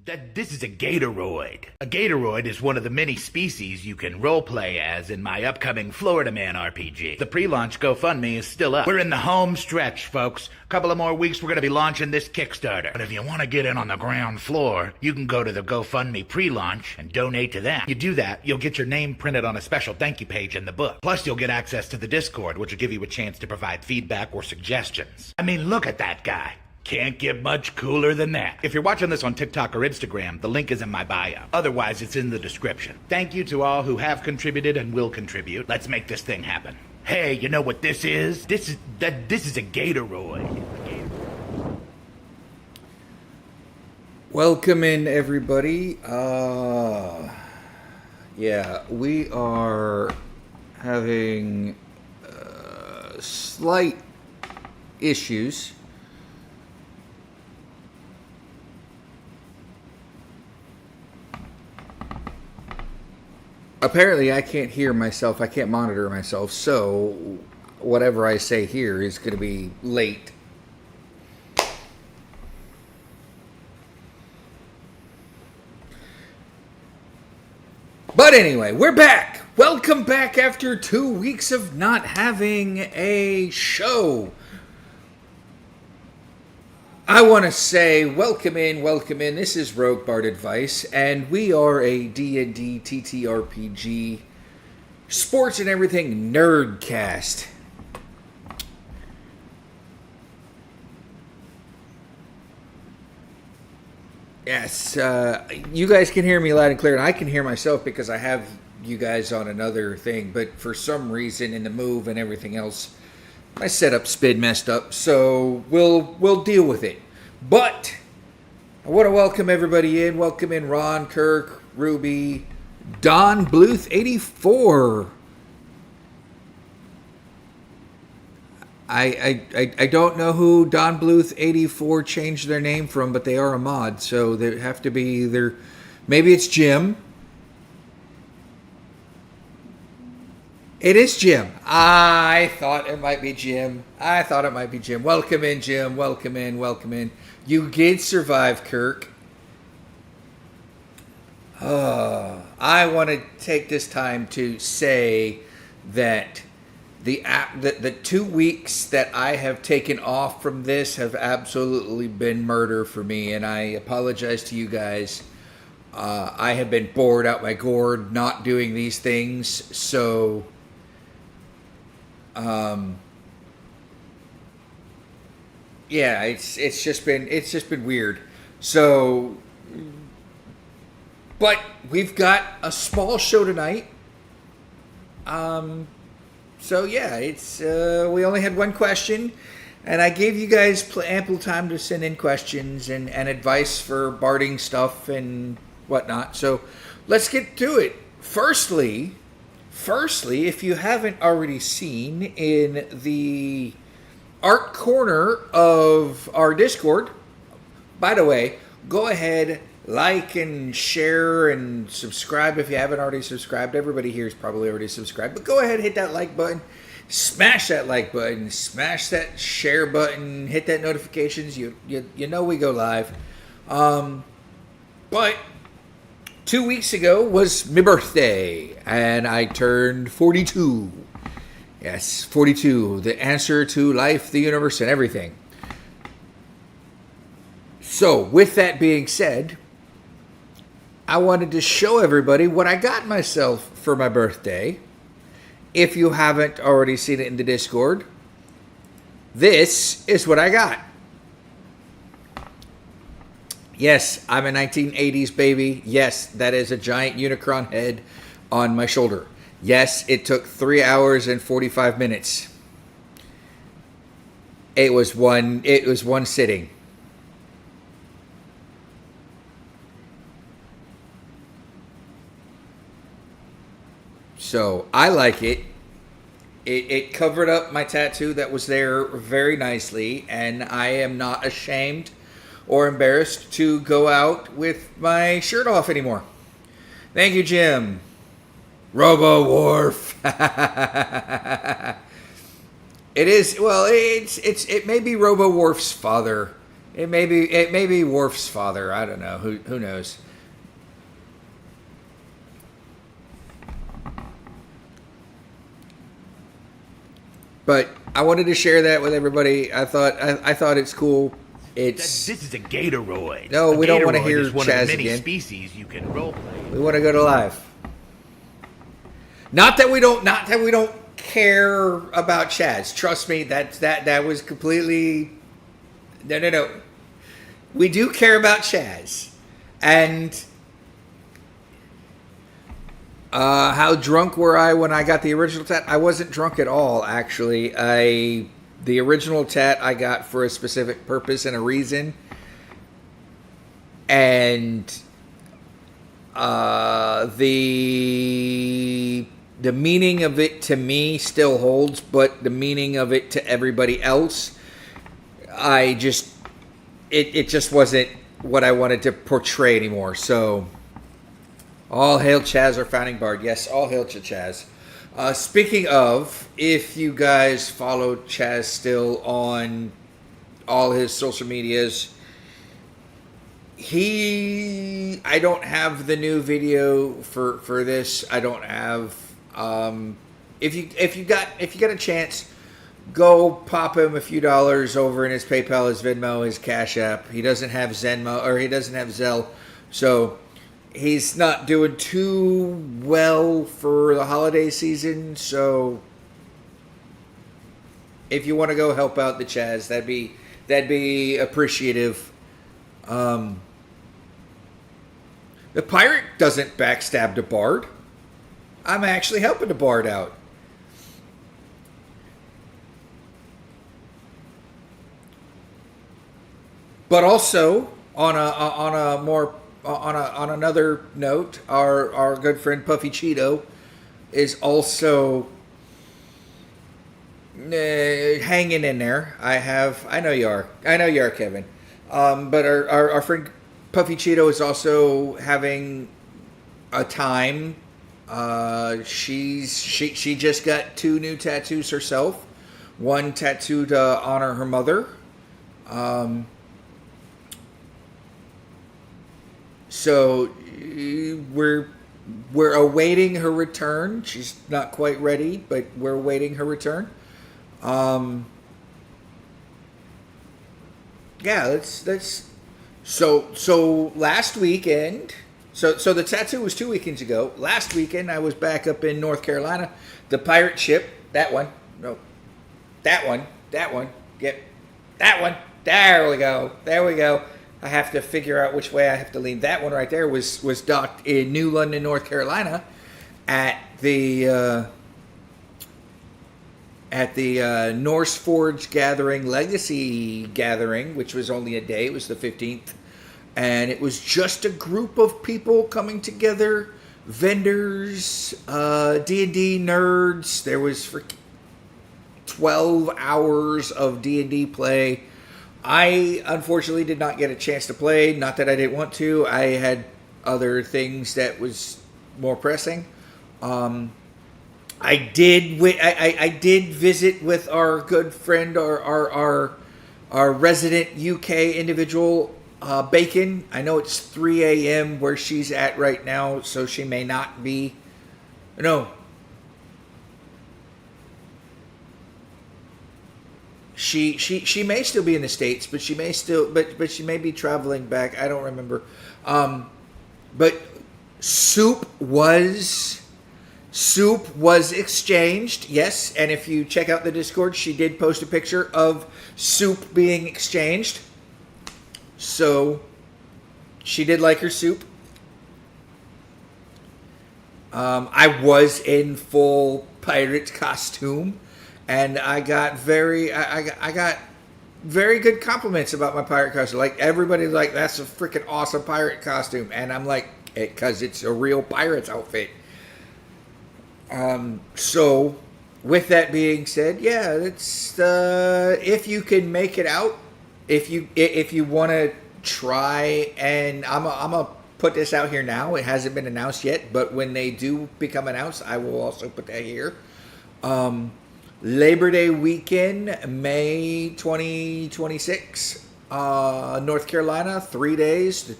This is a Gatoroid. A Gatoroid is one of the many species you can roleplay as in my upcoming Florida Man RPG. The pre-launch GoFundMe is still up. We're in the home stretch, folks. A couple of more weeks, we're going to be launching this Kickstarter. But if you want to get in on the ground floor, you can go to the GoFundMe pre-launch and donate to that. You do that, you'll get your name printed on a special thank you page in the book. Plus, you'll get access to the Discord, which will give you a chance to provide feedback or suggestions. I mean, look at that guy. Can't get much cooler than that. If you're watching this on TikTok or Instagram, the link is in my bio. Otherwise, it's in the description. Thank you to all who have contributed and will contribute. Let's make this thing happen. Hey, you know what this is? This is a Gatoroid. Welcome in, everybody. Yeah, we are having slight issues. Apparently, I can't hear myself. I can't monitor myself. So, whatever I say here is going to be late. But anyway, we're back. Welcome back after 2 weeks of not having a show. I want to say welcome in. This is Rogue Bard Advice, and we are a D&D TTRPG sports and everything nerdcast. Yes, you guys can hear me loud and clear, and I can hear myself because I have you guys on another thing, but for some reason in the move and everything else, my setup's been messed up, so we'll deal with it. But I want to welcome everybody in. Welcome in Ron, Kirk, Ruby, Don Bluth 84. I don't know who Don Bluth 84 changed their name from, but they are a mod, so they have to be either. Maybe it's Jim. It is Jim. I thought it might be Jim. Welcome in, Jim. Welcome in. You did survive, Kirk. I want to take this time to say that the 2 weeks that I have taken off from this have absolutely been murder for me, and I apologize to you guys. I have been bored out my gourd not doing these things, so yeah, it's just been weird. So, but we've got a small show tonight. So yeah, it's we only had one question, and I gave you guys ample time to send in questions and advice for barding stuff and whatnot. So let's get to it. Firstly, if you haven't already seen in the art corner of our Discord, by the way, go ahead, like and share and subscribe if you haven't already subscribed. Everybody here is probably already subscribed, but go ahead, hit that like button, smash that like button, smash that share button, hit that notifications. You know we go live. But 2 weeks ago was my birthday, and I turned 42. Yes, 42, the answer to life, the universe, and everything. So, with that being said, I wanted to show everybody what I got myself for my birthday. If you haven't already seen it in the Discord, this is what I got. Yes, I'm a 1980s baby. Yes, that is a giant Unicron head on my shoulder. Yes, it took 3 hours and 45 minutes. It was one sitting. So I like it. It covered up my tattoo that was there very nicely, and I am not ashamed or embarrassed to go out with my shirt off anymore. Thank you, Jim. Robo-Worf. It is, well, it may be Robo-Worf's father. It may be Worf's father. I don't know. Who knows? But I wanted to share that with everybody. I thought it's cool. This is a Gatoroid. No, we don't want to hear is one Chaz of the many again. species you can roleplay. We want to go to live. Not that we don't care about Chaz. Trust me, that was completely no. We do care about Chaz. And how drunk were I when I got the original tat? I wasn't drunk at all, actually. The original tat I got for a specific purpose and a reason. And the meaning of it to me still holds, but the meaning of it to everybody else, it just wasn't what I wanted to portray anymore. So, all hail Chaz, our founding bard. Yes, all hail to Chaz. Speaking of, if you guys follow Chaz still on all his social medias, I don't have the new video for this. I don't have. If you got a chance, go pop him a few dollars over in his PayPal, his Venmo, his Cash App. He doesn't have Zenmo, or he doesn't have Zelle, so he's not doing too well for the holiday season. So if you want to go help out the Chaz, that'd be appreciative. The pirate doesn't backstab the bard. I'm actually helping the bard out. But also on another note, our good friend PuffyCheetoh is also hanging in there. I know you are, Kevin. But our friend PuffyCheetoh is also having a time. She just got 2 new tattoos herself. One tattoo to honor her mother. So we're awaiting her return. She's not quite ready, but we're awaiting her return. Yeah, let's. So last weekend. So the tattoo was 2 weekends ago. Last weekend I was back up in North Carolina. The pirate ship. That one. No. That one. Get that one. There we go. I have to figure out which way I have to lean. That one right there was docked in New London, North Carolina, at the Norse Forge Gathering Legacy Gathering, which was only a day. It was the 15th, and it was just a group of people coming together, vendors, D&D nerds. There was for 12 hours of D&D play. I unfortunately did not get a chance to play. Not that I didn't want to. I had other things that was more pressing. I did visit with our good friend, our resident UK individual, Bacon. I know it's 3 a.m. where she's at right now, so she may not be. No. She may still be in the States, but she may she may be traveling back. I don't remember. But soup was exchanged, yes. And if you check out the Discord, she did post a picture of soup being exchanged. So she did like her soup. I was in full pirate costume. And I got very good compliments about my pirate costume. Like, everybody's like, that's a freaking awesome pirate costume. And I'm like, because it's a real pirate's outfit. So, with that being said, yeah, it's if you can make it out, if you want to try, and I'm gonna put this out here now. It hasn't been announced yet, but when they do become announced, I will also put that here. Labor Day weekend, May 2026. North Carolina, 3 days.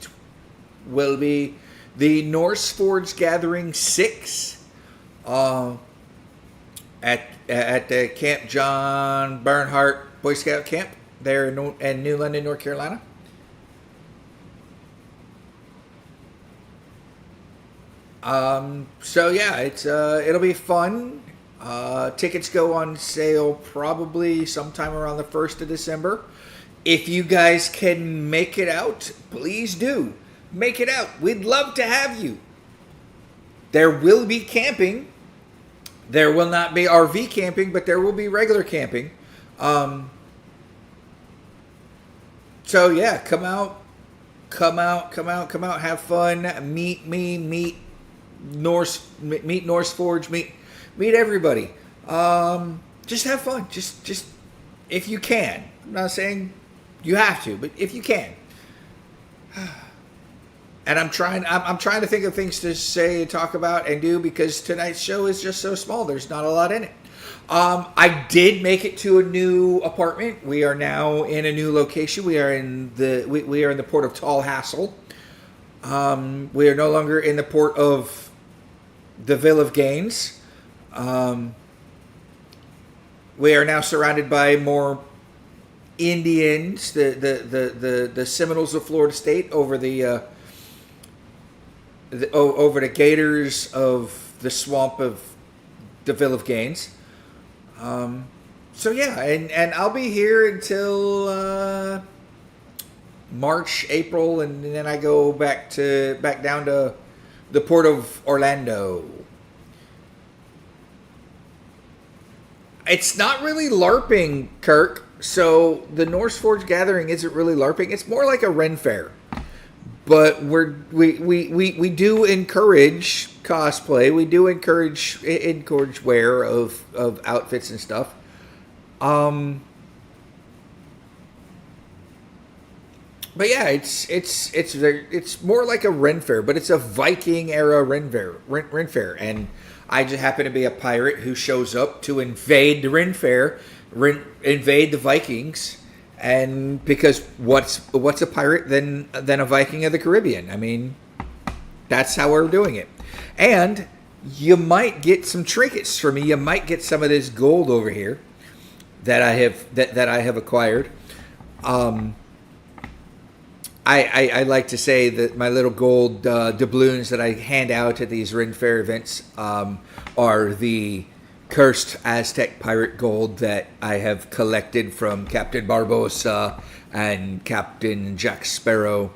Will be the Norse Forge Gathering 6 at the Camp John Bernhardt Boy Scout Camp there in New London, North Carolina. So yeah, it'll be fun. Tickets go on sale probably sometime around the 1st of December. If you guys can make it out, please do. Make it out. We'd love to have you. There will be camping. There will not be RV camping, but there will be regular camping. So yeah, come out, have fun, meet me, meet Norse Forge, meet everybody. Just have fun. Just if you can. I'm not saying you have to, but if you can. And I'm trying to think of things to say, talk about, and do, because tonight's show is just so small. There's not a lot in it. I did make it to a new apartment. We are now in a new location. We are in the port of Tallhassel. We are no longer in the port of the Ville of Gaines. We are now surrounded by more Indians, the Seminoles of Florida State, over the gators of the swamp of the Ville of Gaines. So yeah, and I'll be here until March, April, and then I go back down to the port of Orlando. It's not really LARPing, Kirk. So the Norse Forge Gathering isn't really LARPing. It's more like a Ren Fair. But we do encourage cosplay. We do encourage wear of outfits and stuff. But yeah, it's more like a Ren Fair, but it's a Viking era Ren Fair, and I just happen to be a pirate who shows up to invade the Ren Fair, invade the Vikings. And because what's a pirate than a Viking of the Caribbean? I mean, that's how we're doing it. And you might get some trinkets from me. You might get some of this gold over here that I have acquired. I like to say that my little gold doubloons that I hand out at these Ren Fair events are the cursed Aztec pirate gold that I have collected from Captain Barbossa and Captain Jack Sparrow,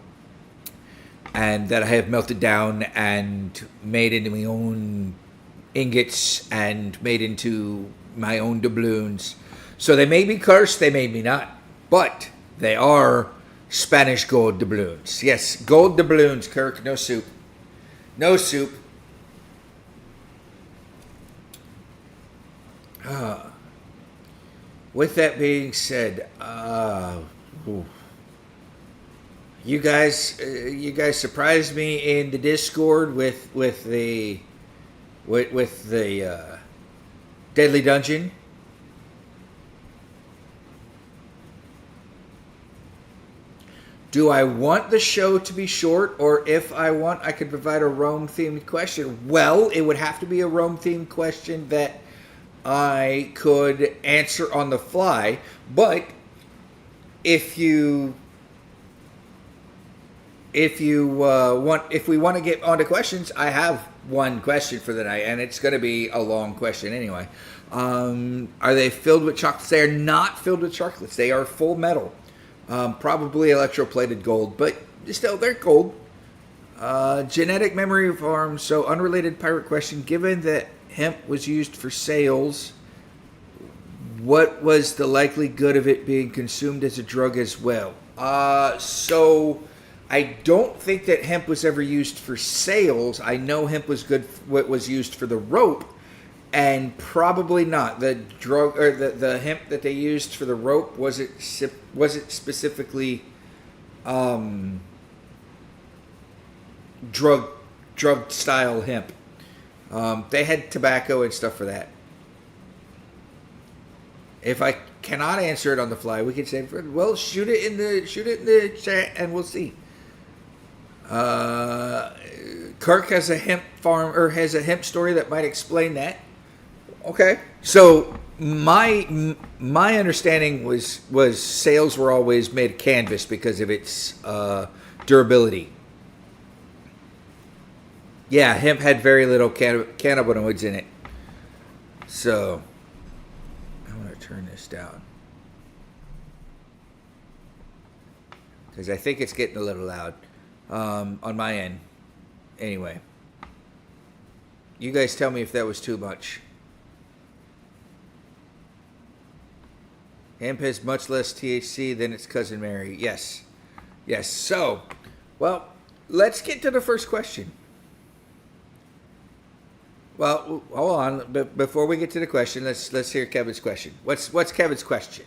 and that I have melted down and made into my own ingots and made into my own doubloons. So they may be cursed, they may be not, but they are Spanish gold doubloons. Yes, gold doubloons, Kirk. No soup. No soup. With that being said, you guys surprised me in the Discord with the Deadly Dungeon. Do I want the show to be short, or if I want, I could provide a Rome-themed question? Well, it would have to be a Rome-themed question that I could answer on the fly. But if we want to get onto questions, I have one question for the night, and it's going to be a long question anyway. Are they filled with chocolates? They are not filled with chocolates. They are full metal. Probably electroplated gold, but still, they're gold. Genetic memory farm. So, unrelated pirate question. Given that hemp was used for sales, what was the likely good of it being consumed as a drug as well? So, I don't think that hemp was ever used for sales. I know hemp was was used for the rope, and probably not the drug or the hemp that they used for the rope. Was it specifically drug style hemp? They had tobacco and stuff for that. If I cannot answer it on the fly, we can say, well, shoot it in the chat and we'll see. Kirk has a hemp farm, or has a hemp story that might explain that. Okay. So my understanding was sails were always made of canvas because of its durability. Yeah, hemp had very little cannabinoids in it. So I'm going to turn this down because I think it's getting a little loud on my end. Anyway, you guys tell me if that was too much. Hemp has much less THC than its cousin Mary. Yes. Yes. So, well, let's get to the first question. Well, hold on. But before we get to the question, let's hear Kevin's question. What's Kevin's question?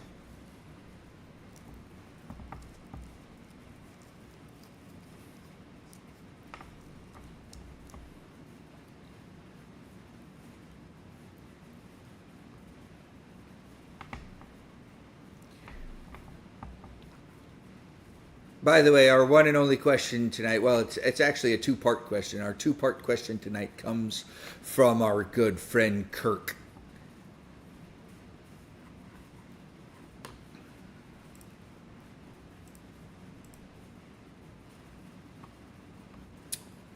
By the way, our one and only question tonight, well, it's actually a two-part question. Our two-part question tonight comes from our good friend Kirk.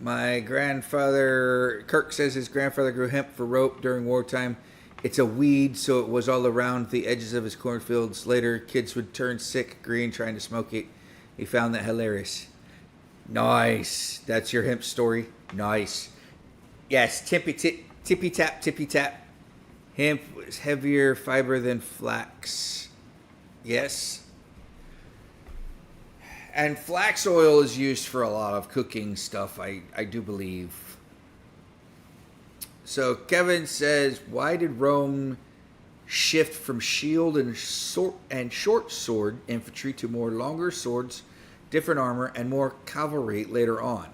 My grandfather, Kirk says his grandfather grew hemp for rope during wartime. It's a weed, so it was all around the edges of his cornfields. Later, kids would turn sick green trying to smoke it. He found that hilarious. Nice. That's your hemp story. Nice. Yes, tippy tap. Hemp was heavier fiber than flax. Yes. And flax oil is used for a lot of cooking stuff, I do believe. So Kevin says, why did Rome shift from shield and short sword infantry to more longer swords, different armor, and more cavalry later on?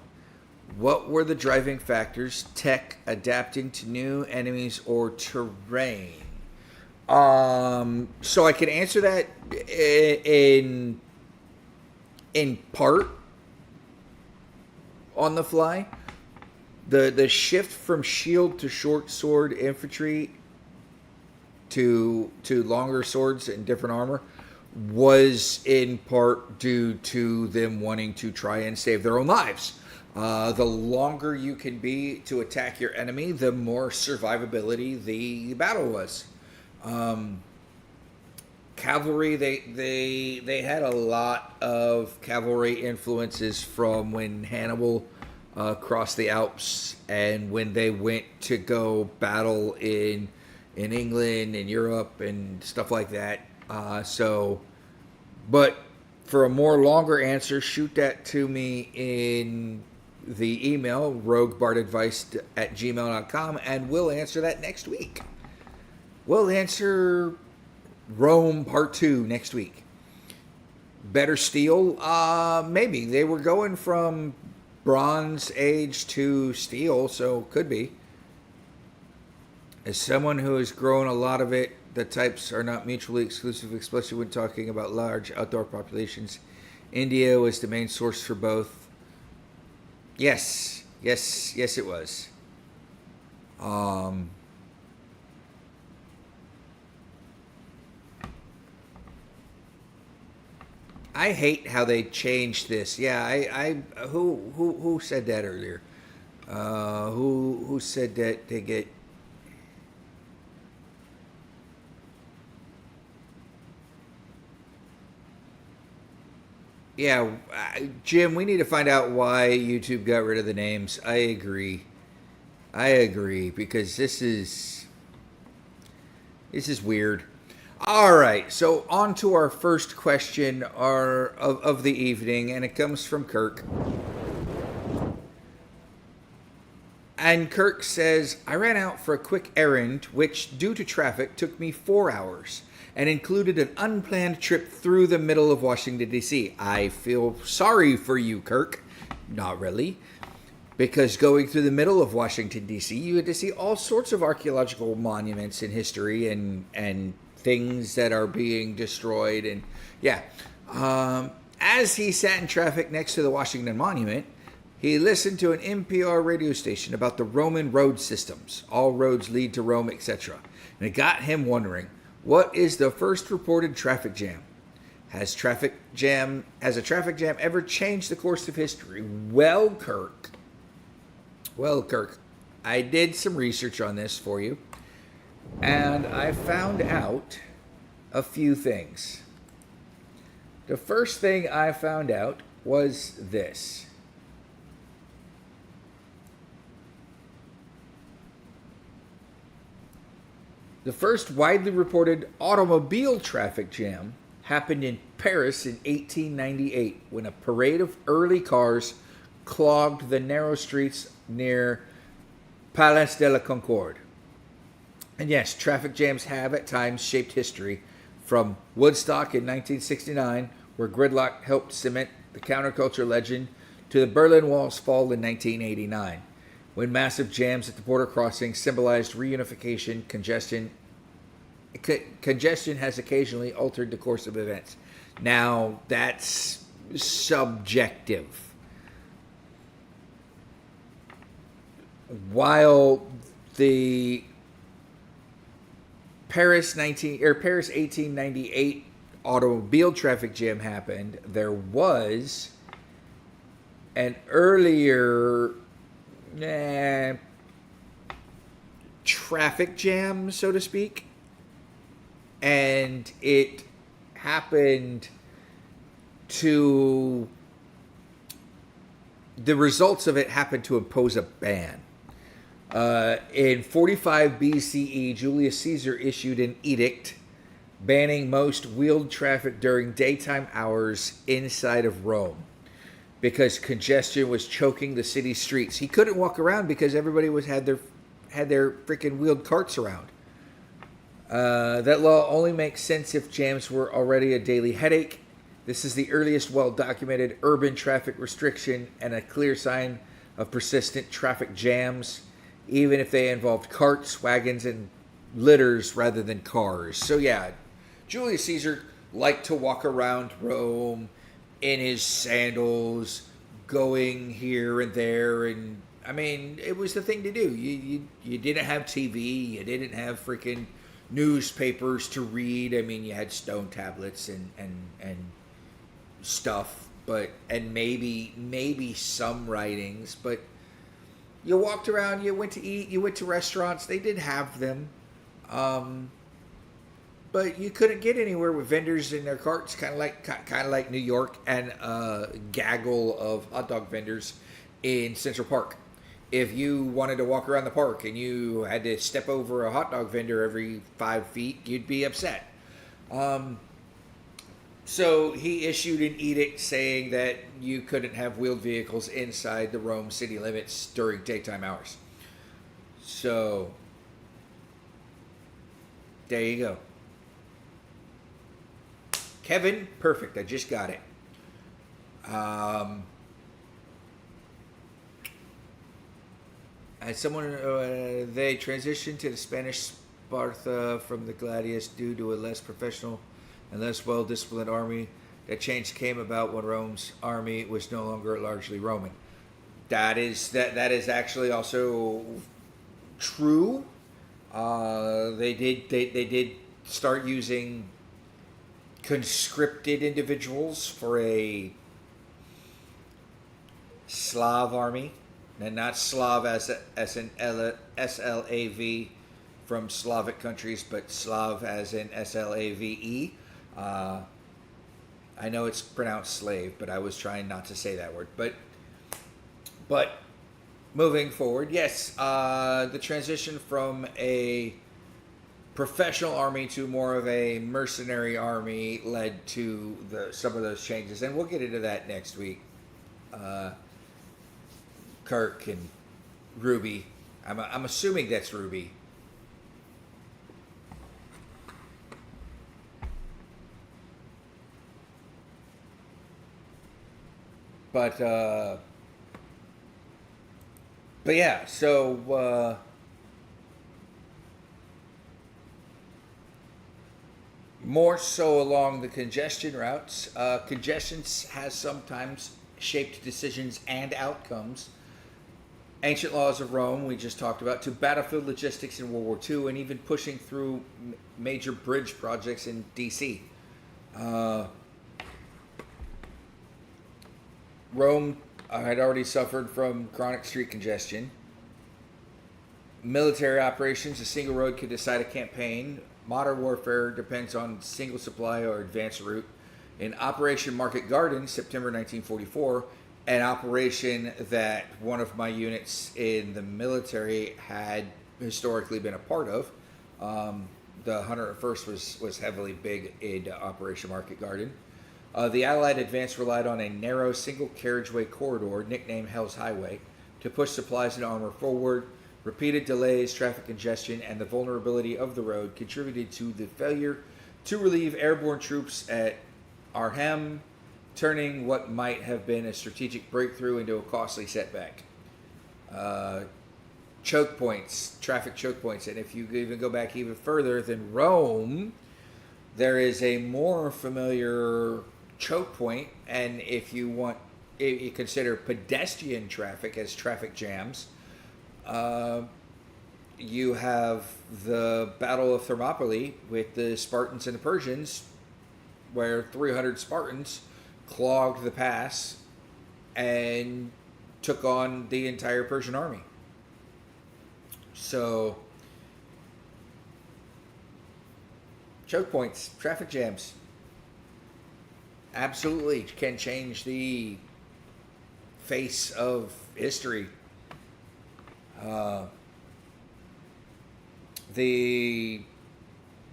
What were the driving factors? Tech, adapting to new enemies, or terrain? So I can answer that in part on the fly. The shift from shield to short sword infantry to longer swords and different armor was in part due to them wanting to try and save their own lives. The longer you can be to attack your enemy, the more survivability the battle was. Cavalry, they had a lot of cavalry influences from when Hannibal crossed the Alps and when they went to go battle in England and Europe and stuff like that. But for a more longer answer, shoot that to me in the email, roguebardadvice@gmail.com, and we'll answer that next week. We'll answer Rome Part 2 next week. Better steel? Maybe. They were going from Bronze Age to steel, so could be. As someone who has grown a lot of it, the types are not mutually exclusive, especially when talking about large outdoor populations. India was the main source for both. Yes, it was. I hate how they changed this. Yeah, who said that earlier? Who said that they get? Yeah, Jim, we need to find out why YouTube got rid of the names. I agree, because this is weird. All right, so on to our first question of the evening, and it comes from Kirk. And Kirk says, I ran out for a quick errand, which, due to traffic, took me 4 hours, and included an unplanned trip through the middle of Washington, D.C. I feel sorry for you, Kirk. Not really. Because going through the middle of Washington, D.C., you had to see all sorts of archaeological monuments in history and things that are being destroyed. And yeah, as he sat in traffic next to the Washington Monument, he listened to an NPR radio station about the Roman road systems. All roads lead to Rome, etc. And it got him wondering, what is the first reported traffic jam? Has a traffic jam ever changed the course of history? Well, Kirk, I did some research on this for you, and I found out a few things. The first thing I found out was this. The first widely reported automobile traffic jam happened in Paris in 1898 when a parade of early cars clogged the narrow streets near Place de la Concorde. And yes, traffic jams have at times shaped history, from Woodstock in 1969, where gridlock helped cement the counterculture legend, to the Berlin Wall's fall in 1989, when massive jams at the border crossing symbolized reunification. Congestion has occasionally altered the course of events. Now, that's subjective. While the Paris 1898 automobile traffic jam happened, there was an earlier traffic jam, so to speak, and it happened to, the results of it happened to impose a ban. In 45 BCE, Julius Caesar issued an edict banning most wheeled traffic during daytime hours inside of Rome because congestion was choking the city's streets. He couldn't walk around because everybody had their freaking wheeled carts around. That law only makes sense if jams were already a daily headache. This is the earliest well-documented urban traffic restriction and a clear sign of persistent traffic jams, even if they involved carts, wagons, and litters rather than cars. So yeah, Julius Caesar liked to walk around Rome in his sandals, going here and there, and I mean, it was the thing to do. You didn't have TV, you didn't have freaking newspapers to read. I mean, you had stone tablets and stuff, and maybe some writings, but you walked around, you went to eat, you went to restaurants, they did have them. But you couldn't get anywhere with vendors in their carts, kind of like New York and a gaggle of hot dog vendors in Central Park. If you wanted to walk around the park and you had to step over a hot dog vendor every 5 feet, you'd be upset. So he issued an edict saying that you couldn't have wheeled vehicles inside the Rome city limits during daytime hours. So there you go. Kevin, perfect. I just got it. As someone, they transitioned to the Spanish Sparta from the gladius due to a less professional and less well-disciplined army. That change came about when Rome's army was no longer largely Roman. That is actually also true. They did start using conscripted individuals for a Slav army, and not Slav as in S-L-A-V from Slavic countries, but Slav as in S-L-A-V-E. I know it's pronounced slave, but I was trying not to say that word. But moving forward, yes, the transition from a professional army to more of a mercenary army led to some of those changes, and we'll get into that next week. Kirk and Ruby. I'm assuming that's Ruby. But yeah, so More so along the congestion routes. Congestion has sometimes shaped decisions and outcomes. Ancient laws of Rome, we just talked about, to battlefield logistics in World War II, and even pushing through major bridge projects in D.C. Rome had already suffered from chronic street congestion. Military operations, a single road could decide a campaign. Modern warfare depends on single supply or advanced route. In Operation Market Garden, September 1944, an operation that one of my units in the military had historically been a part of. The 101st was heavily big in Operation Market Garden. The Allied advance relied on a narrow single carriageway corridor, nicknamed Hell's Highway, to push supplies and armor forward. Repeated delays, traffic congestion, and the vulnerability of the road contributed to the failure to relieve airborne troops at Arnhem, turning what might have been a strategic breakthrough into a costly setback. Choke points, traffic choke points, and if you even go back even further than Rome, there is a more familiar choke point, and if you consider pedestrian traffic as traffic jams, you have the Battle of Thermopylae with the Spartans and the Persians, where 300 Spartans clogged the pass and took on the entire Persian army. So, choke points, traffic jams, absolutely can change the face of history. The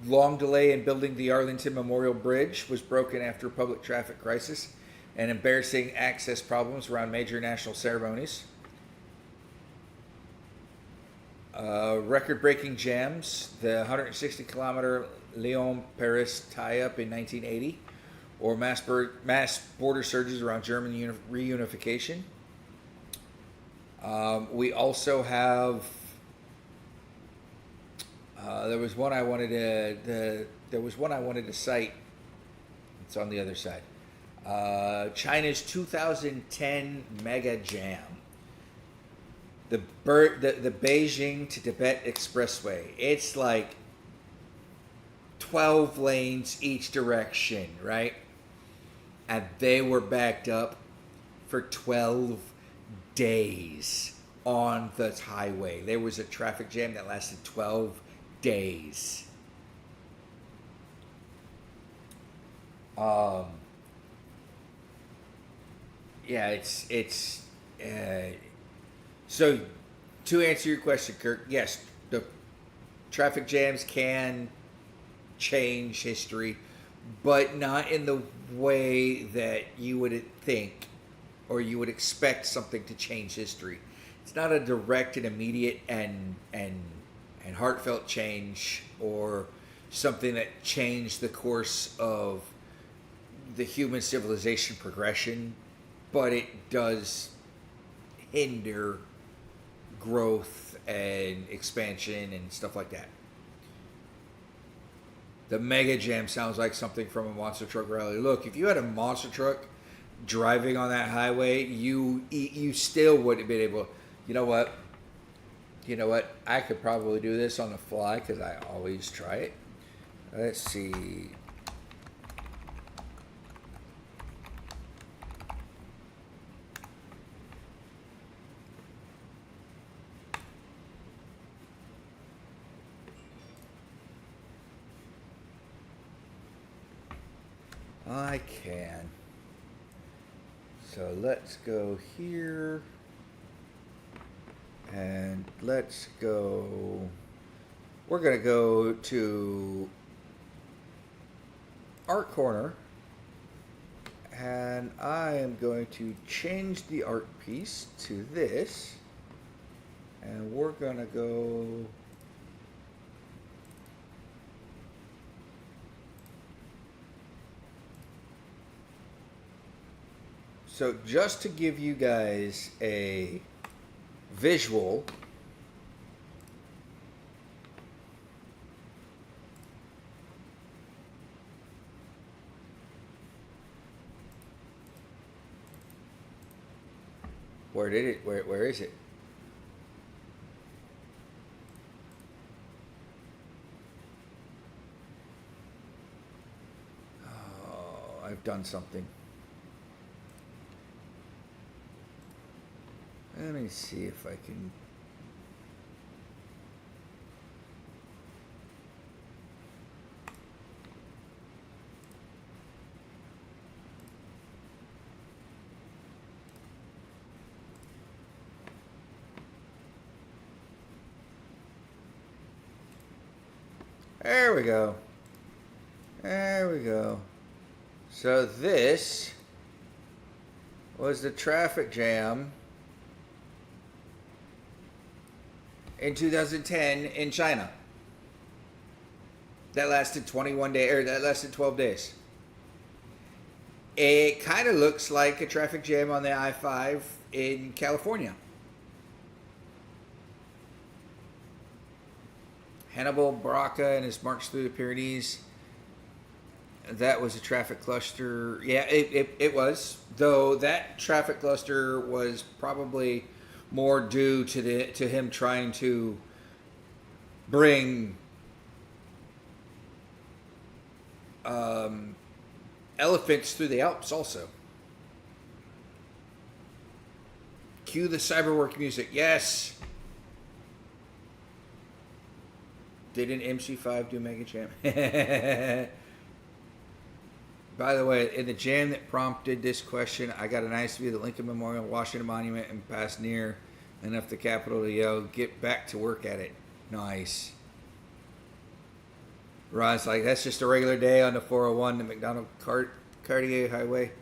long delay in building the Arlington Memorial Bridge was broken after a public traffic crisis and embarrassing access problems around major national ceremonies. Record-breaking jams, the 160-kilometer Lyon-Paris tie-up in 1980, or mass border surges around German reunification. We also have. There was one I wanted to cite. It's on the other side. China's 2010 mega jam. The Beijing to Tibet Expressway. It's like 12 lanes each direction, right? And they were backed up for 12 days on the highway. There was a traffic jam that lasted 12 days. So to answer your question, Kirk, yes, the traffic jams can change history, but not in the way that you would think or you would expect something to change history. It's not a direct and immediate and heartfelt change or something that changed the course of the human civilization progression, but it does hinder growth and expansion and stuff like that. The mega jam sounds like something from a monster truck rally. Look, if you had a monster truck driving on that highway, you still wouldn't have been able. You know what? I could probably do this on the fly because I always try it. Let's see. I can. So let's go here. And let's go. We're going to go to Art Corner. And I am going to change the art piece to this. And we're going to go. So just to give you guys a visual, Where did it? Where is it? Oh, I've done something. Let me see if I can. There we go. There we go. So this was the traffic jam in 2010 in China. That lasted 21 days, or that lasted 12 days. It kind of looks like a traffic jam on the I-5 in California. Hannibal Barca and his march through the Pyrenees. That was a traffic cluster. Yeah, it was. Though that traffic cluster was probably more due to him trying to bring elephants through the Alps also. Cue the cyberwork music. Yes. Didn't MC5 do Mega Jam? By the way, in the jam that prompted this question, I got a nice view of the Lincoln Memorial, Washington Monument, and passed near enough the Capitol to yell, "Get back to work at it." Nice. Ron's like, that's just a regular day on the 401, the McDonald Cartier Highway.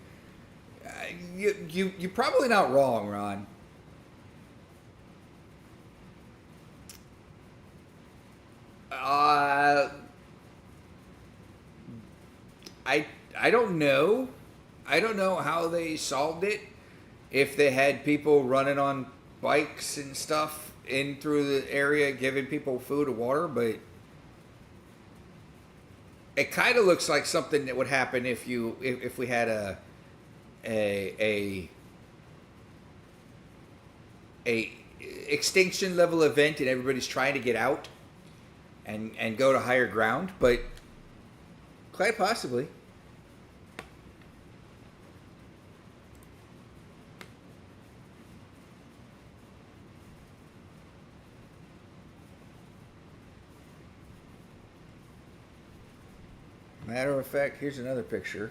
You're probably not wrong, Ron. I don't know. I don't know how they solved it. If they had people running on bikes and stuff in through the area, giving people food or water, but it kind of looks like something that would happen if we had a extinction level event and everybody's trying to get out and go to higher ground, but quite possibly. Matter of fact, here's another picture.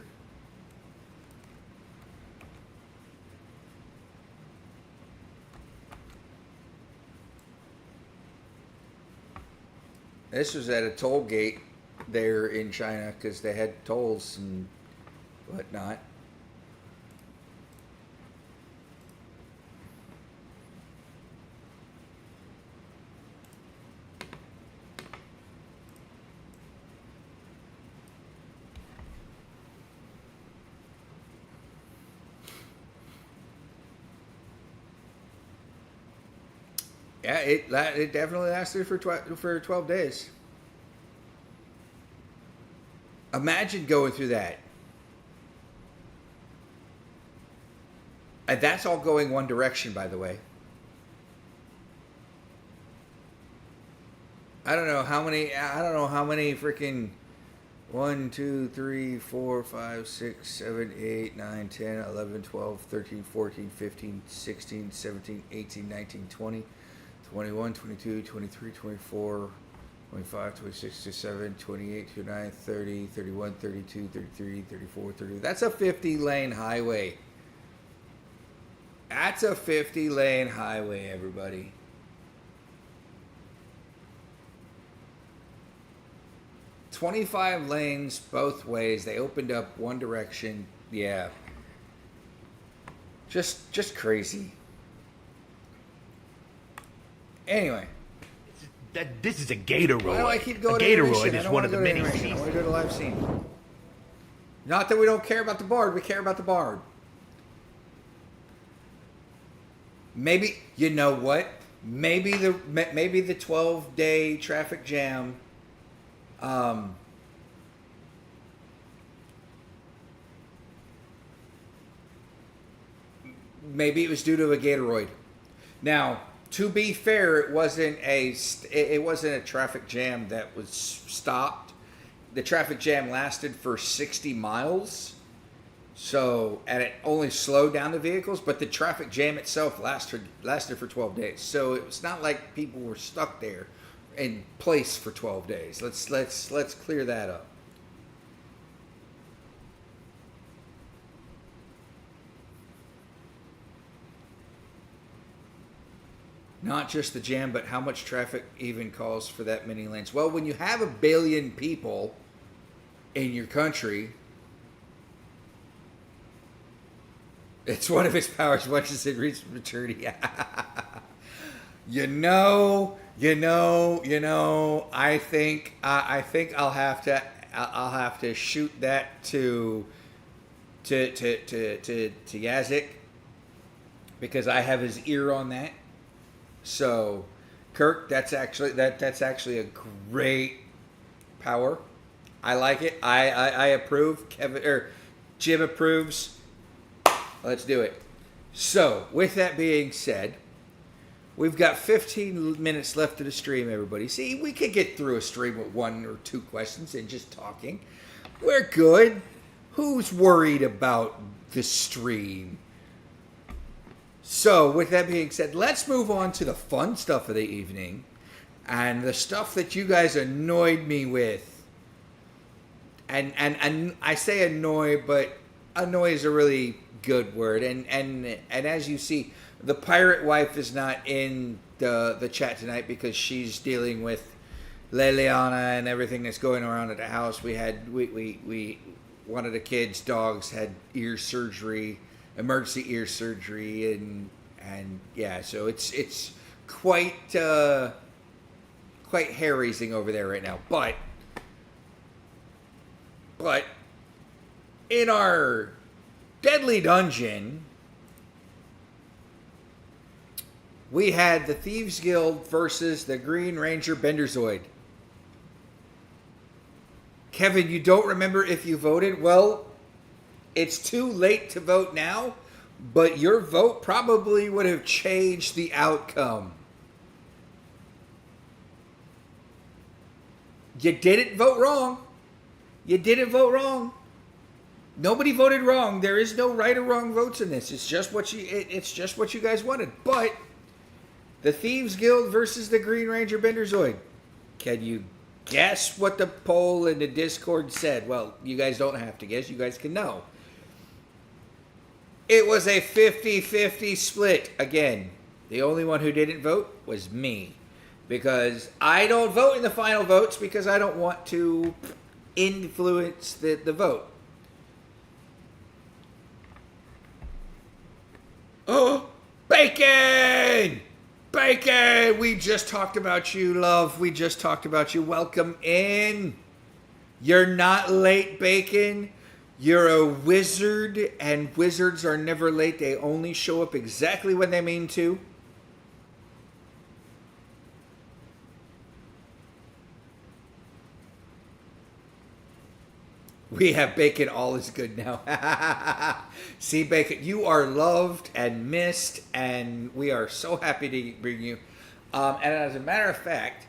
This was at a toll gate there in China because they had tolls and whatnot. Yeah, it definitely lasted for 12 days. Imagine going through that. And that's all going one direction, by the way. I don't know how many freaking 1, 2, 3, 4, 5, 6, 7, 8, 9, 10, 11, 12, 13, 14, 15, 16, 17, 18, 19, 20, 21, 22, 23, 24, 25, 26, 27, 28, 29, 30, 31, 32, 33, 34, 30. That's a 50-lane highway. That's a 50-lane highway, everybody. $25 lanes both ways. They opened up one direction. Yeah. Just crazy. Anyway. This is a Gatoroid. Why do I keep going a Gatoroid is one of the many species. I want to go to live scene. Not that we don't care about the Bard. We care about the Bard. Maybe, you know what? Maybe the 12-day traffic jam maybe it was due to a Gatoroid. Now, to be fair, it wasn't a traffic jam that was stopped. The traffic jam lasted for 60 miles. So, and it only slowed down the vehicles, but the traffic jam itself lasted for 12 days. So it's not like people were stuck there in place for 12 days. Let's clear that up. Not just the jam, but how much traffic even calls for that many lanes. Well, when you have 1 billion people in your country, it's one of its powers once it reaches maturity. I think I'll have to shoot that to Yazik, because I have his ear on that. So, Kirk, that's actually a great power. I like it. I approve. Jim approves. Let's do it. So, with that being said, we've got 15 minutes left of the stream, everybody. See, we could get through a stream with 1 or 2 questions and just talking. We're good. Who's worried about the stream? So, with that being said, let's move on to the fun stuff of the evening. And the stuff that you guys annoyed me with. And I say annoy, but annoy is a really good word. And as you see, the pirate wife is not in the chat tonight because she's dealing with Leliana and everything that's going around at the house. We one of the kids' dogs had ear surgery, emergency ear surgery, and yeah, so it's quite hair-raising over there right now. But in our Deadly Dungeon, we had the Thieves Guild versus the Green Ranger Benderzoid. Kevin, you don't remember if you voted? Well, it's too late to vote now, but your vote probably would have changed the outcome. You didn't vote wrong. You didn't vote wrong. Nobody voted wrong. There is no right or wrong votes in this. It's just what you guys wanted. But the Thieves Guild versus the Green Ranger Benderzoid. Can you guess what the poll in the Discord said? Well, you guys don't have to guess. You guys can know. It was a 50-50 split. Again, the only one who didn't vote was me. Because I don't vote in the final votes because I don't want to influence the vote. Oh, Bacon! Bacon! We just talked about you, love. We just talked about you. Welcome in. You're not late, Bacon. You're a wizard, and wizards are never late. They only show up exactly when they mean to. We have Bacon. All is good now. See, Bacon, you are loved and missed, and we are so happy to bring you. And as a matter of fact,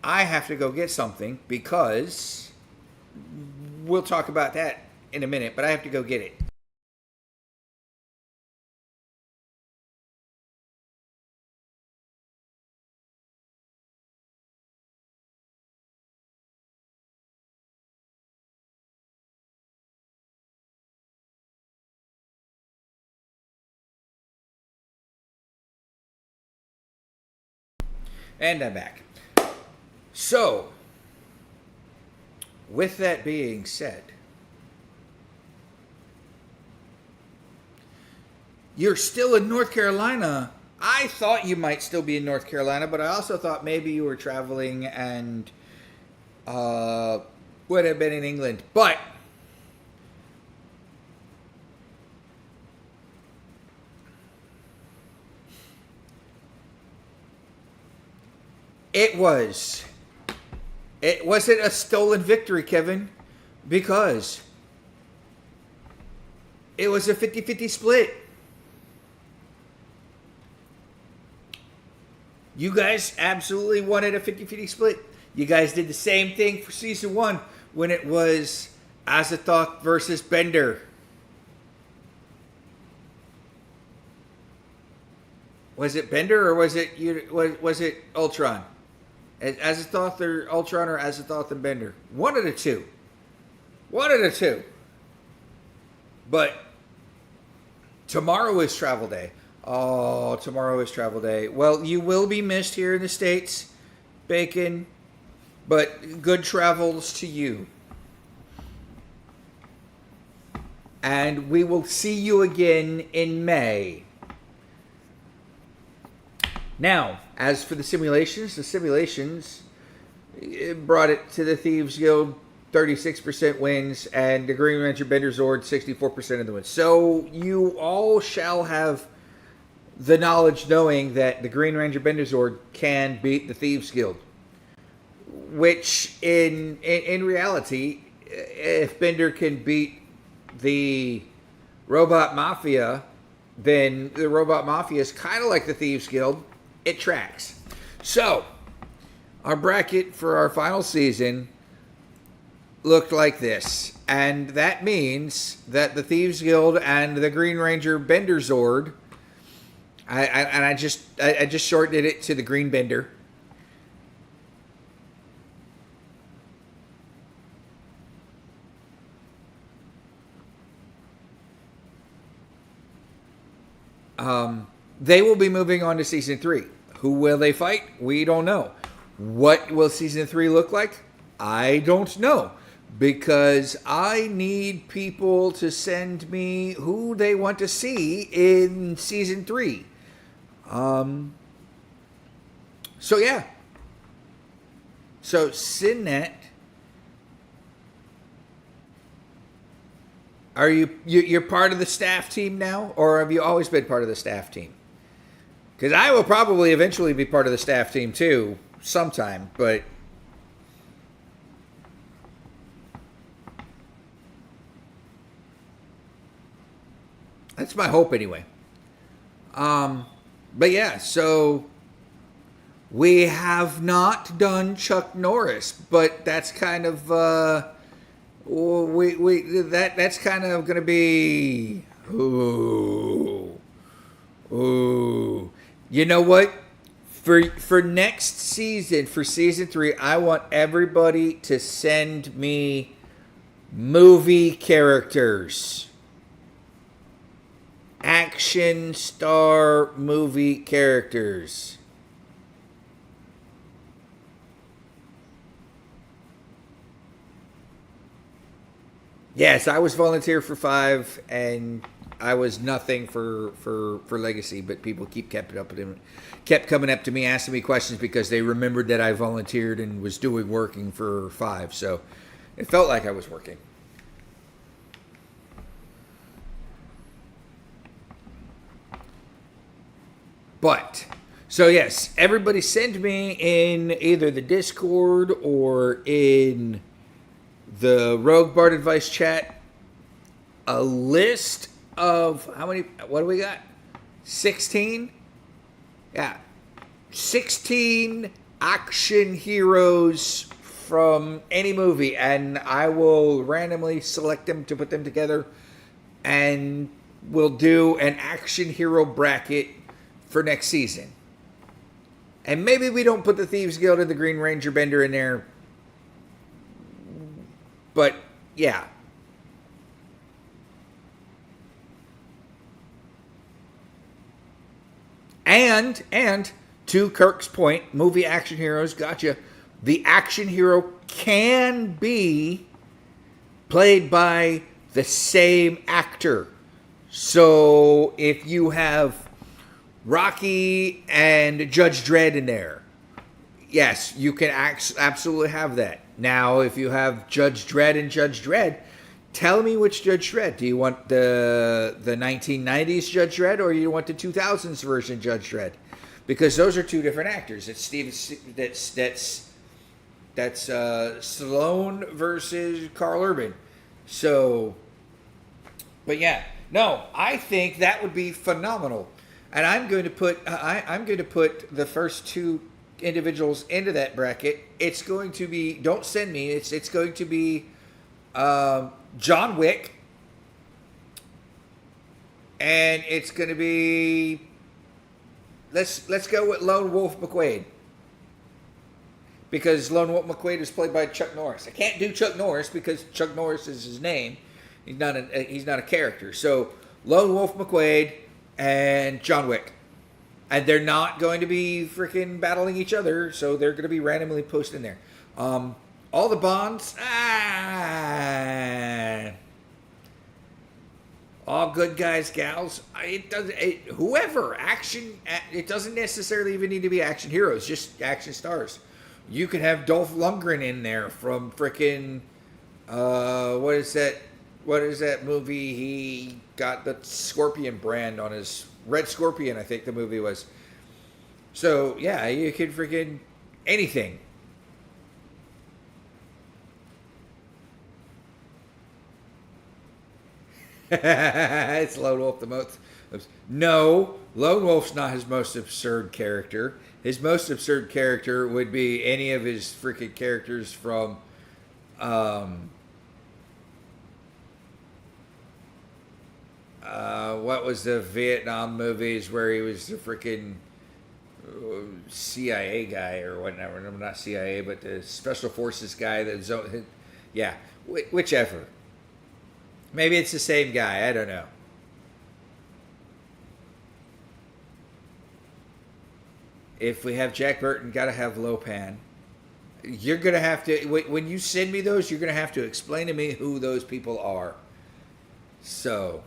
I have to go get something because we'll talk about that in a minute, but I have to go get it. And I'm back. So, with that being said, you're still in North Carolina. I thought you might still be in North Carolina, but I also thought maybe you were traveling and would have been in England. But it wasn't a stolen victory, Kevin, because it was a 50-50 split. You guys absolutely wanted a 50-50 split. You guys did the same thing for season 1 when it was Azathoth versus Bender. Was it Bender or was it Ultron? Azathoth or Ultron, or Azathoth and Bender? One of the two. But tomorrow is travel day. Oh, tomorrow is travel day. Well, you will be missed here in the States, Bacon, but good travels to you. And we will see you again in May. Now, as for the simulations it brought it to the Thieves Guild 36% wins, and the Green Ranger Bender Zord 64% of the wins. So you all shall have the knowledge knowing that the Green Ranger Bender Zord can beat the Thieves Guild. Which, in reality, if Bender can beat the Robot Mafia, then the Robot Mafia is kind of like the Thieves Guild. It tracks. So, our bracket for our final season looked like this. And that means that the Thieves Guild and the Green Ranger Bender Zord, I just shortened it to the Green Bender. They will be moving on to season 3. Who will they fight? We don't know. What will season 3 look like? I don't know. Because I need people to send me who they want to see in season 3. So yeah. So Sinnet, are you're part of the staff team now, or have you always been part of the staff team? Because I will probably eventually be part of the staff team too, sometime, but that's my hope anyway. But yeah, so we have not done Chuck Norris, but that's kind of that's kind of gonna be ooh. You know what? For next season, for season 3, I want everybody to send me movie characters. Action star movie characters. Yes, I was volunteer for 5, and I was nothing for Legacy, but people kept coming up to me asking me questions because they remembered that I volunteered and was working for 5, so it felt like I was working. But so yes, everybody send me in either the Discord or in the Rogue Bard Advice chat a list of how many, what do we got? 16? Yeah. 16 action heroes from any movie, and I will randomly select them to put them together, and we'll do an action hero bracket for next season. And maybe we don't put the Thieves Guild and the Green Ranger Bender in there, but yeah. And to Kirk's point, movie action heroes, gotcha. The action hero can be played by the same actor. So if you have Rocky and Judge Dredd in there, yes, you can absolutely have that. Now, if you have Judge Dredd and Judge Dredd, tell me which Judge Dredd. Do you want the 1990s Judge Dredd, or you want the 2000s version Judge Dredd? Because those are two different actors. It's that's Stallone versus Carl Urban. So, but yeah, no, I think that would be phenomenal. And I'm going to put the first two individuals into that bracket. It's going to be, don't send me. It's going to be John Wick, and it's going to be let's go with Lone Wolf McQuade, because Lone Wolf McQuade is played by Chuck Norris. I can't do Chuck Norris because Chuck Norris is his name. He's not a character. So Lone Wolf McQuade and John Wick. And they're not going to be freaking battling each other, so they're going to be randomly posted in there. All the Bonds, all good guys, gals. Whoever action. It doesn't necessarily even need to be action heroes, just action stars. You could have Dolph Lundgren in there from freaking what is that? What is that movie? He got the Scorpion brand on his Red Scorpion, I think the movie was. So yeah, you could freaking anything. It's Lone Wolf the most. No, Lone Wolf's not his most absurd character. His most absurd character would be any of his freaking characters from what was the Vietnam movies where he was the freaking CIA guy or whatever? Not CIA, but the Special Forces guy. Yeah, whichever. Maybe it's the same guy. I don't know. If we have Jack Burton, gotta have Lopan. You're gonna have to, when you send me those, you're gonna have to explain to me who those people are. So,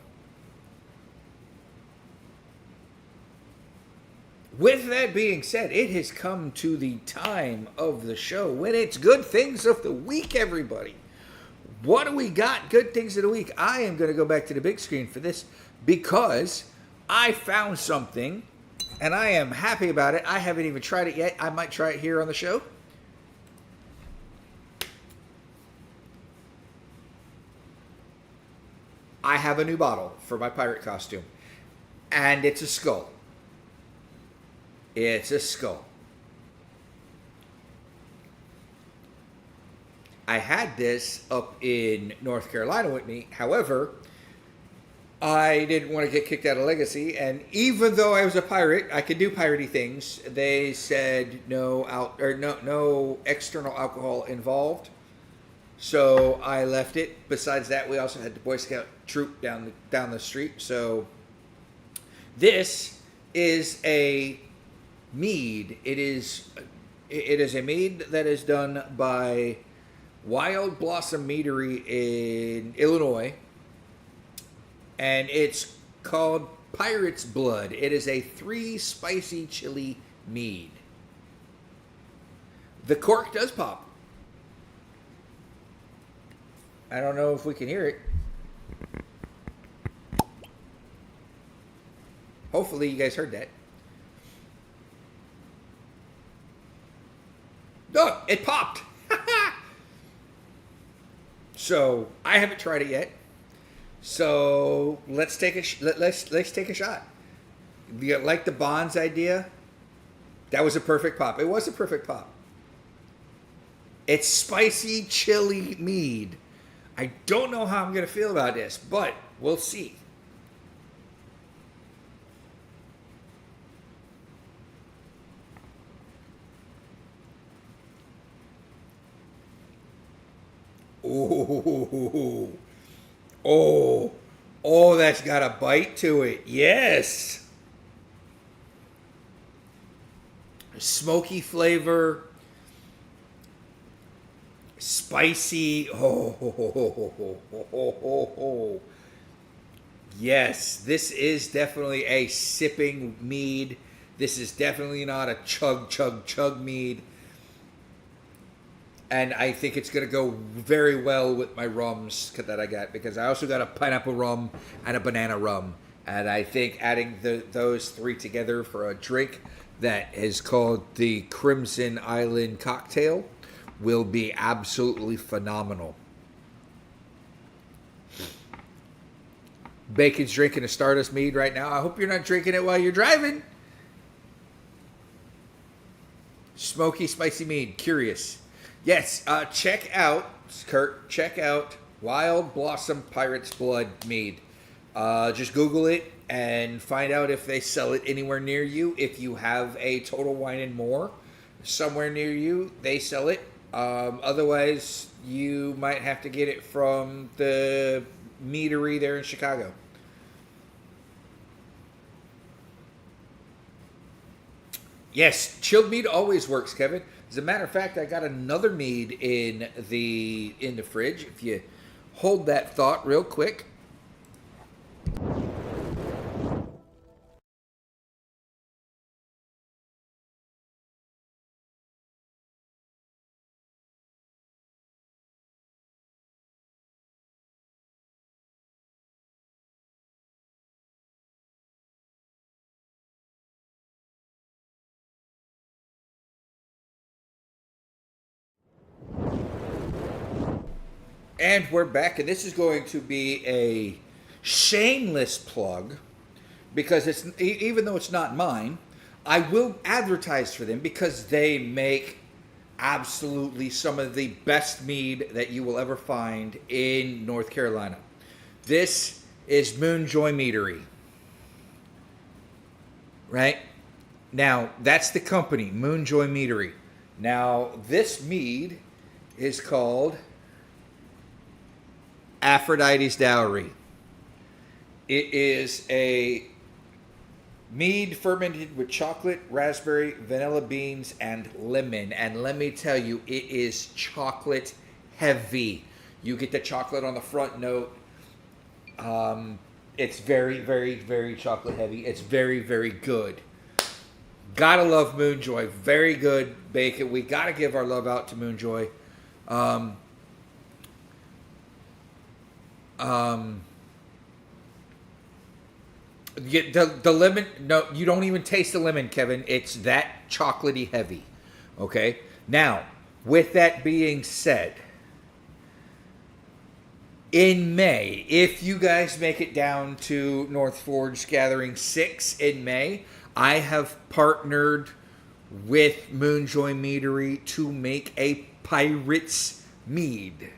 with that being said, it has come to the time of the show when it's good things of the week, everybody. What do we got? Good things of the week. I am going to go back to the big screen for this because I found something and I am happy about it. I haven't even tried it yet. I might try it here on the show. I have a new bottle for my pirate costume, and it's a skull. It's a skull. I had this up in North Carolina with me. However, I didn't want to get kicked out of Legacy, and even though I was a pirate, I could do piratey things. They said no external alcohol involved, so I left it. Besides that, we also had the Boy Scout troop down the street. So this is a mead. It is a mead that is done by Wild Blossom Meadery in Illinois, and it's called Pirate's Blood. It is a 3 spicy chili mead. The cork does pop. I don't know if we can hear it. Hopefully you guys heard that. Oh, it popped. So I haven't tried it yet. So let's take a shot. You like the Bonds idea? That was a perfect pop. It was a perfect pop. It's spicy chili mead. I don't know how I'm going to feel about this, but we'll see. Oh, that's got a bite to it. Yes. Smoky flavor. Spicy. Yes, this is definitely a sipping mead. This is definitely not a chug mead. And I think it's going to go very well with my rums that I got, because I also got a pineapple rum and a banana rum. And I think adding those 3 together for a drink that is called the Crimson Island Cocktail will be absolutely phenomenal. Bacon's drinking a Stardust mead right now. I hope you're not drinking it while you're driving. Smoky, spicy mead. Curious. Yes, check out, Kurt, check out Wild Blossom Pirate's Blood mead. Just Google it and find out if they sell it anywhere near you. If you have a Total Wine and More somewhere near you, they sell it. Otherwise, you might have to get it from the meadery there in Chicago. Yes, chilled mead always works, Kevin. As a matter of fact, I got another mead in the fridge. If you hold that thought real quick. And we're back, and this is going to be a shameless plug because it's even though it's not mine, I will advertise for them because they make absolutely some of the best mead that you will ever find in North Carolina. This is Moonjoy Meadery. Right? Now, that's the company, Moonjoy Meadery. Now, this mead is called Aphrodite's Dowry. It is a mead fermented with chocolate, raspberry, vanilla beans, and lemon. And let me tell you, it is chocolate heavy. You get the chocolate on the front note. It's very, very, very chocolate heavy. It's very, very good. Gotta love Moonjoy. Very good bacon. We gotta give our love out to Moonjoy. The lemon, no, you don't even taste the lemon, Kevin. It's that chocolatey heavy. Okay? Now, with that being said, in May, if you guys make it down to North Forge Gathering 6 in May, I have partnered with Moonjoy Meadery to make a Pirate's Mead.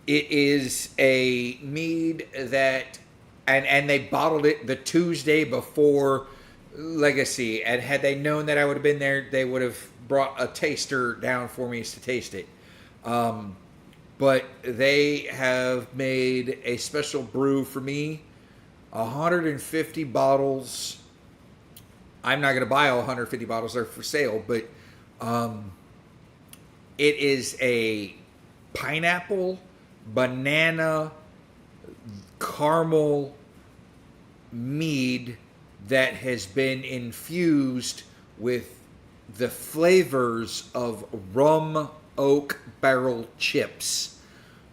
It is a mead that, and they bottled it the Tuesday before Legacy. And had they known that I would have been there, they would have brought a taster down for me to taste it. But they have made a special brew for me. 150 bottles. I'm not going to buy all 150 bottles. They're for sale. But it is a pineapple, banana, caramel mead that has been infused with the flavors of rum oak barrel chips.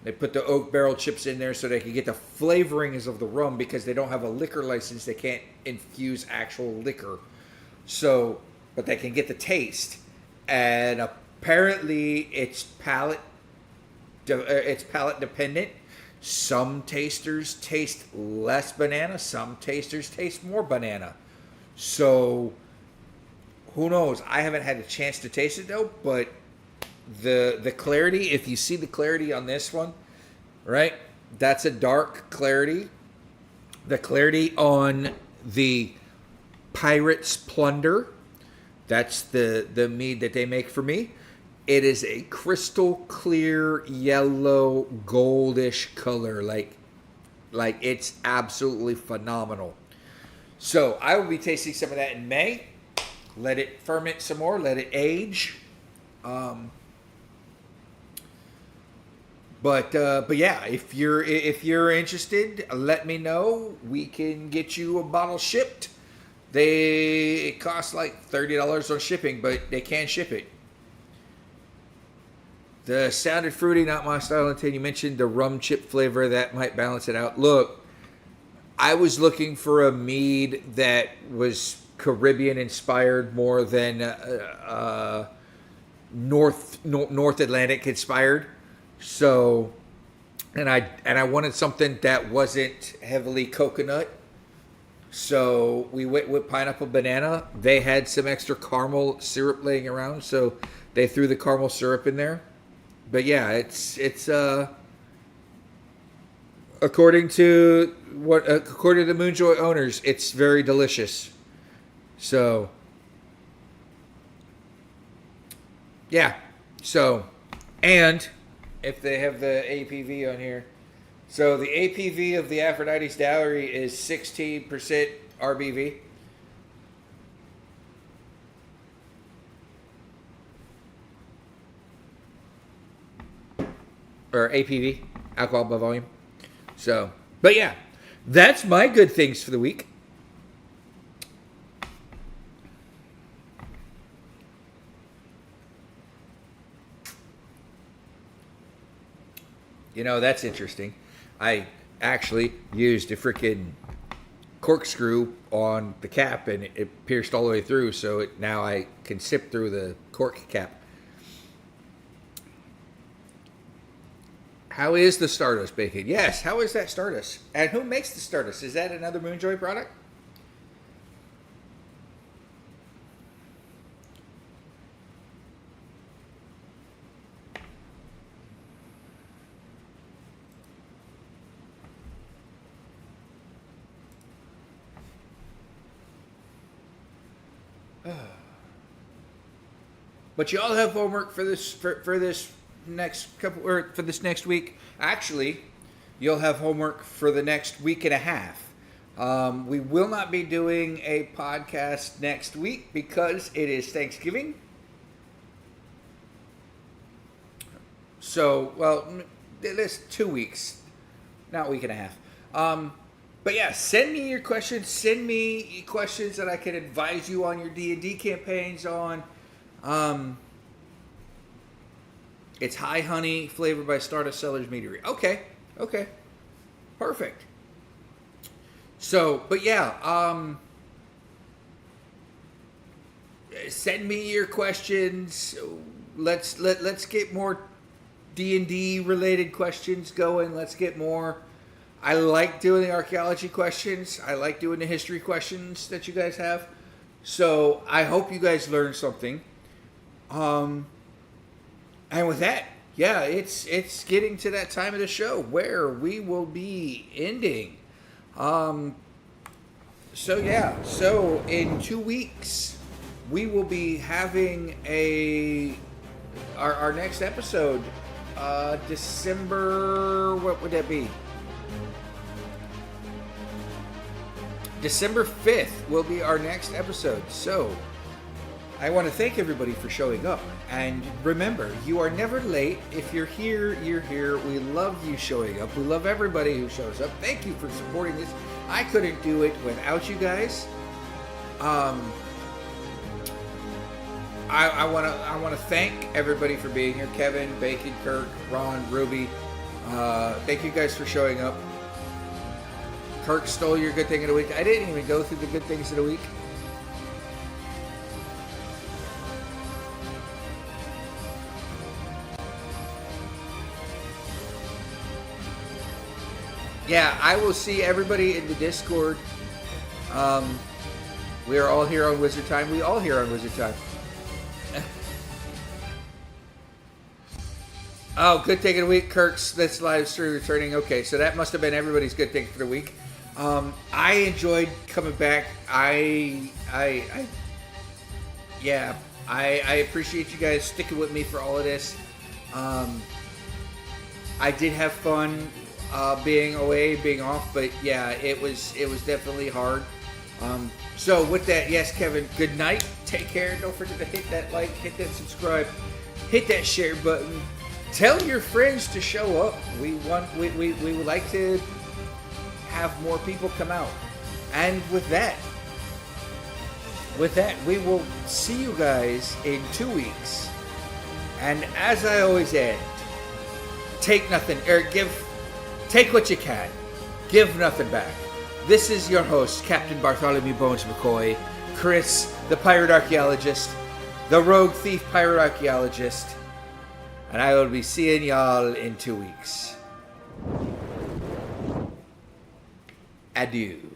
They put the oak barrel chips in there so they can get the flavorings of the rum because they don't have a liquor license. They can't infuse actual liquor. So, but they can get the taste. And apparently it's palate dependent. Some tasters taste less banana. Some tasters taste more banana. So, who knows? I haven't had a chance to taste it though, but the clarity, if you see the clarity on this one, right? That's a dark clarity. The clarity on the Pirate's Plunder, that's the mead that they make for me. It is a crystal clear yellow goldish color, like it's absolutely phenomenal. So I will be tasting some of that in May. Let it ferment some more. Let it age. But yeah, if you're interested, let me know. We can get you a bottle shipped. It costs like $30 on shipping, but they can ship it. The sounded fruity, not my style. Until you mentioned the rum chip flavor, that might balance it out. Look, I was looking for a mead that was Caribbean inspired more than North Atlantic inspired. So and I wanted something that wasn't heavily coconut. So we went with pineapple banana. They had some extra caramel syrup laying around, so they threw the caramel syrup in there. But yeah, it's according to the Moonjoy owners, it's very delicious. So yeah. So, and if they have the APV on here, so the APV of the Aphrodite's Dowry is 16% RBV. Or APV, alcohol by volume. So, but yeah, that's my good things for the week. You know, that's interesting. I actually used a freaking corkscrew on the cap, and it pierced all the way through, so now I can sip through the cork cap. How is the Stardust bacon? Yes, how is that Stardust? And who makes the Stardust? Is that another Moonjoy product? But you all have homework for this for this next couple, or for this next week. Actually, you'll have homework for the next week and a half. We will not be doing a podcast next week because it is Thanksgiving. So, well, there's 2 weeks, not a week and a half. But yeah, send me your questions. Send me questions that I can advise you on your D&D campaigns on. It's high honey flavored by Stardust Cellars Meadery. Okay. Perfect. So, but yeah, send me your questions. Let's get more D&D related questions going. Let's get more. I like doing the archaeology questions. I like doing the history questions that you guys have. So I hope you guys learned something. And with that, yeah, it's getting to that time of the show where we will be ending. So in 2 weeks we will be having our next episode. December, what would that be? December 5th will be our next episode. So I want to thank everybody for showing up. And remember, you are never late. If you're here, you're here. We love you showing up. We love everybody who shows up. Thank you for supporting this. I couldn't do it without you guys. I want to thank everybody for being here. Kevin, Bacon, Kirk, Ron, Ruby. Thank you guys for showing up. Kirk stole your good thing of the week. I didn't even go through the good things of the week. Yeah, I will see everybody in the Discord. We are all here on Wizard Time. We all here on Wizard Time. Oh, good thing of the week, Kirk's. This live stream returning. Okay, so that must have been everybody's good thing for the week. I enjoyed coming back. I appreciate you guys sticking with me for all of this. I did have fun being away, being off, but yeah, it was definitely hard. So with that, yes, Kevin, good night. Take care. Don't forget to hit that like, hit that subscribe, hit that share button. Tell your friends to show up. We would like to have more people come out. And with that, we will see you guys in 2 weeks. And as I always end, take nothing, or take what you can. Give nothing back. This is your host, Captain Bartholomew Bones McCoy, Chris, the Pirate Archaeologist, the Rogue Thief Pirate Archaeologist, and I will be seeing y'all in 2 weeks. adieu.